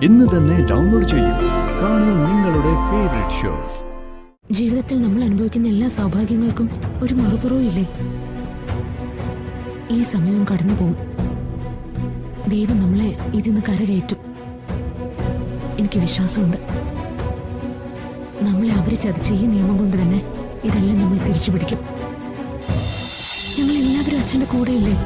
ഇന്ന് തന്നെ ഡൗൺലോഡ് ചെയ്യൂ. കാണൂ നിങ്ങളുടെ ഫേവറേറ്റ് ഷോസ്. ജീവിതത്തിൽ നമ്മൾ അനുഭവിക്കുന്ന എല്ലാ സൗഭാഗ്യങ്ങൾക്കും ഒരു മറുപുറവും ഇല്ലേ? ഈ സമയവും കടന്നു പോകും. ദൈവം നമ്മളെ ഇതിന്ന് കരകയറ്റും. എനിക്ക് വിശ്വാസമുണ്ട്. നമ്മളെ അവര് ചതിച്ച ഈ നിയമം കൊണ്ട് തന്നെ ഇതെല്ലാം നമ്മൾ തിരിച്ചു പിടിക്കും. ഞങ്ങൾ എല്ലാവരും അച്ഛൻ്റെ കൂടെയില്ലേ?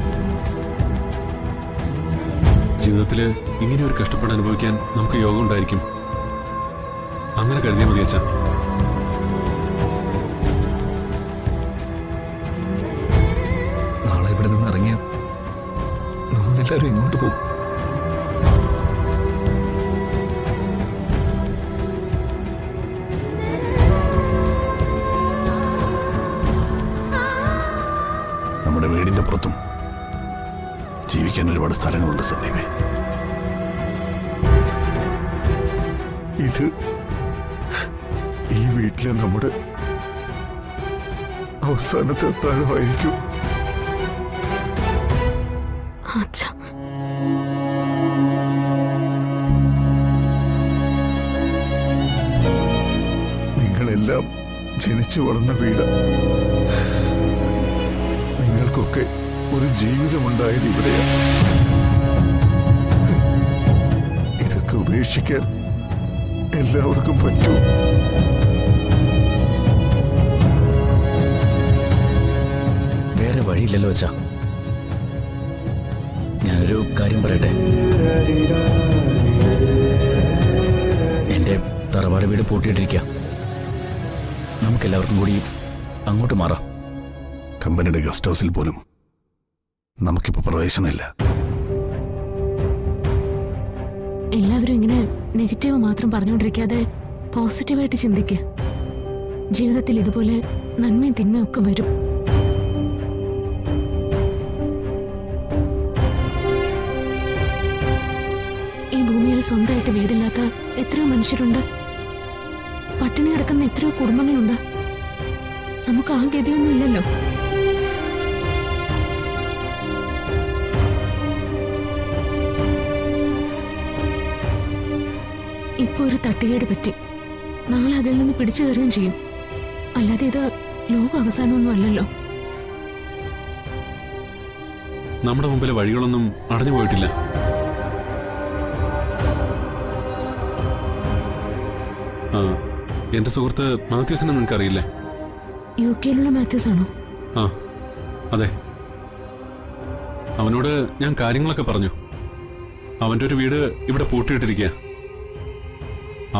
ജീവിതത്തില് ഇങ്ങനെ ഒരു കഷ്ടപ്പാട് അനുഭവിക്കാൻ നമുക്ക് യോഗം ഉണ്ടായിരിക്കും. അങ്ങനെ കരുതിയാൽ മതി അച്ഛാ. നാളെ ഇവിടെ നിന്ന് ഇറങ്ങിയ നമ്മളെല്ലാവരും എങ്ങോട്ട് പോകും? നമ്മുടെ വീടിന്റെ പുറത്തും ജീവിക്കാൻ ഒരുപാട് സ്ഥലങ്ങളുണ്ട് സന്ദീപേ. ഇത് ഈ വീട്ടിലെ നമ്മുടെ അവസാനത്തെ അത്താഴമായിരിക്കും. നിങ്ങളെല്ലാം ജനിച്ചു വളർന്ന വീട്. നിങ്ങൾക്കൊക്കെ ഒരു ജീവിതമുണ്ടായത് ഇവിടെയാണ്. ഇതൊക്കെ ഉപേക്ഷിക്കാൻ എല്ലാവർക്കും പറ്റൂ? വേറെ വഴിയില്ലല്ലോ അച്ഛാ. ഞാനൊരു കാര്യം പറയട്ടെ. എന്റെ തറവാട് വീട് പൂട്ടിയിട്ടിരിക്കുക. നമുക്കെല്ലാവർക്കും കൂടി അങ്ങോട്ട് മാറാം. കമ്പനിയുടെ ഗസ്റ്റ് ഹൗസിൽ പോലും നമുക്കിപ്പോ പ്രവേശനമില്ല. എല്ലാവരും ഇങ്ങനെ നെഗറ്റീവ് മാത്രം പറഞ്ഞുകൊണ്ടിരിക്കാതെ പോസിറ്റീവായിട്ട് ചിന്തിക്കുക. ജീവിതത്തിൽ ഇതുപോലെ നന്മയും തിന്മയും ഒക്കെ വരും. ഈ ഭൂമിയിൽ സ്വന്തമായിട്ട് വീടില്ലാത്ത എത്രയോ മനുഷ്യരുണ്ട്. പട്ടിണി കിടക്കുന്ന എത്രയോ കുടുംബങ്ങളുണ്ട്. നമുക്ക് ആ ഗതിയൊന്നും ഇല്ലല്ലോ. ഇപ്പൊ ഒരു തട്ടുകേട് പറ്റി. നാളെ അതിൽ നിന്ന് പിടിച്ചു കയറുകയും ചെയ്യും. അല്ലാതെ ഇത് ലോക അവസാനമൊന്നും അല്ലല്ലോ. നമ്മുടെ മുമ്പിലെ വഴികളൊന്നും അടഞ്ഞു പോയിട്ടില്ല. എന്റെ സുഹൃത്ത് മാത്യൂസിനെ നിനക്കറിയില്ലേ? UK-യിലുള്ള മാത്യൂസ് ആണോ? ആ അതെ. അവനോട് ഞാൻ കാര്യങ്ങളൊക്കെ പറഞ്ഞു. അവന്റെ ഒരു വീട് ഇവിടെ പൂട്ടിയിട്ടിരിക്കുക.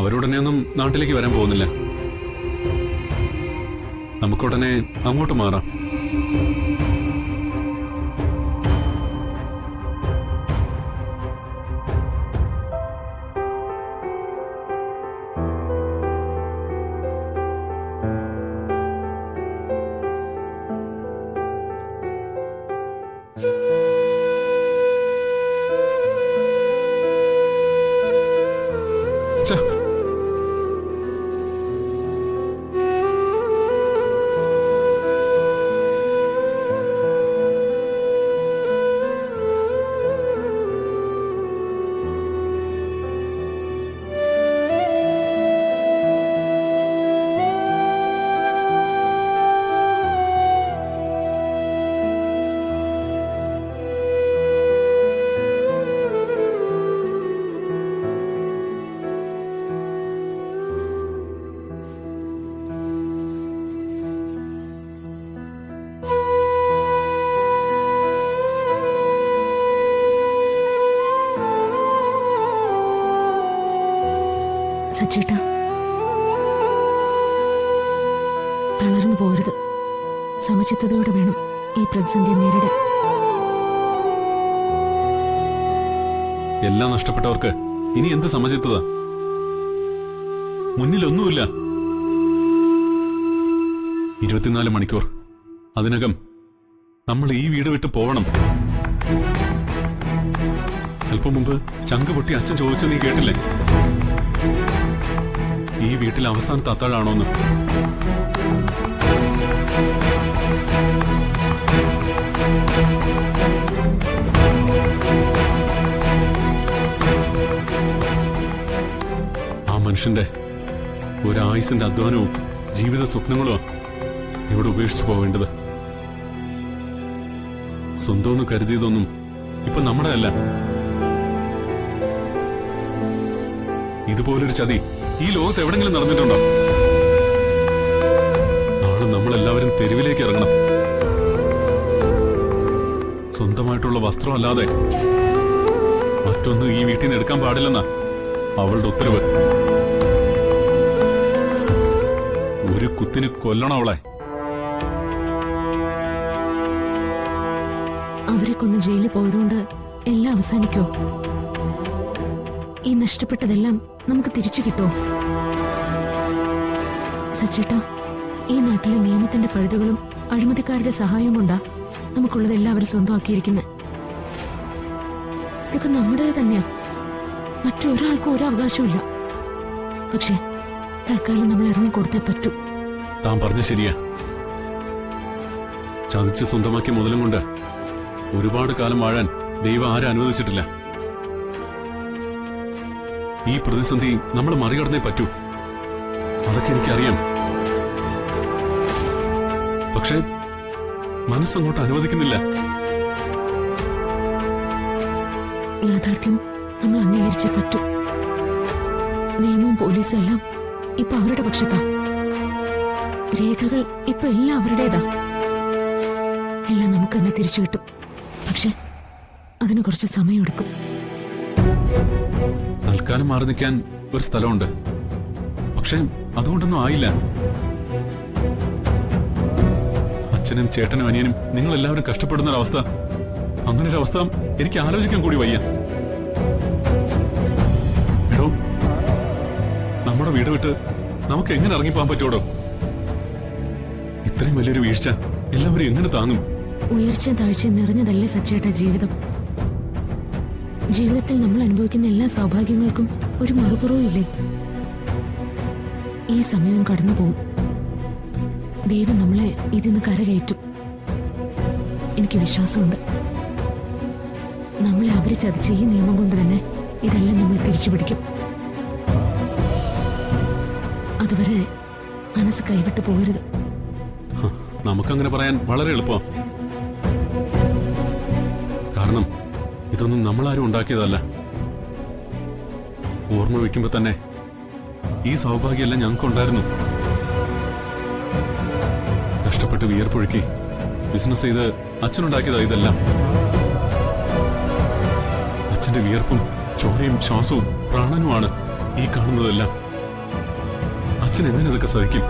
അവരുടനെയൊന്നും നാട്ടിലേക്ക് വരാൻ പോകുന്നില്ല. നമുക്കുടനെ അങ്ങോട്ട് മാറാം. സച്ചേട്ടാ, തളർന്നു പോരുത്. സമചിത്തതയോടെ വേണം ഈ പ്രതിസന്ധിയെ നേരിടാൻ. എല്ലാം നഷ്ടപ്പെട്ടവർക്ക് ഇനി എന്ത് സമചിത്തത? മുന്നിലൊന്നുമില്ല. 24 മണിക്കൂർ അതിനകം നമ്മൾ ഈ വീട് വിട്ട് പോവണം. അല്പം മുമ്പ് ചങ്ക് പൊട്ടി അച്ഛൻ ചോദിച്ചു, നീ കേട്ടില്ലേ? ഈ വീട്ടിൽ അവസാനത്തെ അത്താഴാണോന്ന്. മനുഷ്യന്റെ ഒരു ആയുസിന്റെ അധ്വാനവും ജീവിത സ്വപ്നങ്ങളുമാണ് ഇവിടെ ഉപേക്ഷിച്ചു പോവേണ്ടത്. സ്വന്തമെന്ന് കരുതിയതൊന്നും ഇപ്പൊ നമ്മുടെ അല്ല. ഇതുപോലൊരു ചതി ഈ ലോകത്ത് എവിടെങ്കിലും നടന്നിട്ടുണ്ടോ? നാളെ നമ്മളെല്ലാവരും തെരുവിലേക്ക് ഇറങ്ങണം. സ്വന്തമായിട്ടുള്ള വസ്ത്രമല്ലാതെ മറ്റൊന്നും ഈ വീട്ടിൽ നിന്ന് എടുക്കാൻ പാടില്ലെന്നാ അവളുടെ ഉത്തരവ്. ഒരു കുത്തിന് കൊല്ലണം അവളെ. അവരെ കൊന്ന് ജയിലിൽ പോയതുകൊണ്ട് എല്ലാം അവസാനിക്കോ? ഈ നഷ്ടപ്പെട്ടതെല്ലാം നമുക്ക് തിരിച്ചു കിട്ടോ? സച്ചേട്ടാ, ഈ നാട്ടിലെ നിയമത്തിന്റെ പഴുതുകളും അഴിമതിക്കാരുടെ സഹായം കൊണ്ടാ നമുക്കുള്ളത് എല്ലാവരും സ്വന്തമാക്കിയിരിക്കുന്നത്. ഇതൊക്കെ നമ്മുടേത് തന്നെയാ. മറ്റൊരാൾക്കും ഒരു അവകാശമില്ല. പക്ഷെ തൽക്കാലം നമ്മൾ ഇറങ്ങിക്കൊടുത്തേ പറ്റൂ. താൻ പറഞ്ഞ ശരിയാ. ചതിച്ച് സ്വന്തമാക്കിയ മുതലും കൊണ്ട് ഒരുപാട് കാലം വാഴാൻ ദൈവം ആരും അനുവദിച്ചിട്ടില്ല. ഈ പ്രതിസന്ധി നമ്മൾ മറികടന്നേ പറ്റൂ. അതൊക്കെ എനിക്കറിയാം. പക്ഷെ മനസ്സങ്ങോട്ട് അനുവദിക്കുന്നില്ല. യാഥാർത്ഥ്യം നമ്മൾ അംഗീകരിച്ചേ പറ്റൂ. നിയമവും പോലീസും എല്ലാം ഇപ്പൊ അവരുടെ പക്ഷത്താ. രേഖകൾ ഇപ്പൊ എല്ലാം അവരുടേതാ. എല്ലാം നമുക്ക് തന്നെ തിരിച്ചു കിട്ടും. പക്ഷെ അതിന് കുറച്ച് സമയമെടുക്കും. തൽക്കാലം മാറി നിൽക്കാൻ ഒരു സ്ഥലമുണ്ട്. പക്ഷെ അതുകൊണ്ടൊന്നും ആയില്ല. അച്ഛനും ചേട്ടനും അനിയനും നിങ്ങൾ എല്ലാവരും കഷ്ടപ്പെടുന്ന ഒരവസ്ഥ, അങ്ങനെ ഒരു അവസ്ഥ എനിക്ക് ആലോചിക്കാൻ കൂടി വയ്യ. എടോ, നമ്മുടെ വീട് വിട്ട് നമുക്ക് എങ്ങനെ ഇറങ്ങിപ്പോകാൻ പറ്റോടോ? ഇത്രയും വലിയൊരു വീഴ്ച എല്ലാവരും എങ്ങനെ താങ്ങും? ഉയർച്ചയും താഴ്ചയും നിറഞ്ഞതല്ലേ സച്ചേട്ട ജീവിതം. ജീവിതത്തിൽ നമ്മൾ അനുഭവിക്കുന്ന എല്ലാ സൗഭാഗ്യങ്ങൾക്കും ഒരു മറുപുറവും ഇല്ലേ? ഈ സമയവും കടന്നു പോവും. ദൈവം നമ്മളെ ഇതിന്ന് കരകയറ്റും. എനിക്ക് വിശ്വാസമുണ്ട്. നമ്മളെ അവര് ചതിച്ച ഈ നിയമം കൊണ്ട് തന്നെ ഇതെല്ലാം നമ്മൾ തിരിച്ചു പിടിക്കും. അതുവരെ മനസ്സ് കൈവിട്ടു പോകരുത്. നമുക്കങ്ങനെ പറയാൻ വളരെ എളുപ്പം. കാരണം ഇതൊന്നും നമ്മളാരും ഉണ്ടാക്കിയതല്ല. ഓർമ്മ വയ്ക്കുമ്പോ തന്നെ ഈ സൗഭാഗ്യമെല്ലാം ഞങ്ങൾക്കുണ്ടായിരുന്നു. കഷ്ടപ്പെട്ട് വിയർപ്പൊഴുക്കി ബിസിനസ് ചെയ്ത് അച്ഛനുണ്ടാക്കിയതാ ഇതെല്ലാം. അച്ഛന്റെ വിയർപ്പും ചോരയും ശ്വാസവും പ്രാണനുമാണ് ഈ കാണുന്നതെല്ലാം. അച്ഛൻ എങ്ങനെ ഇതൊക്കെ സഹിക്കും?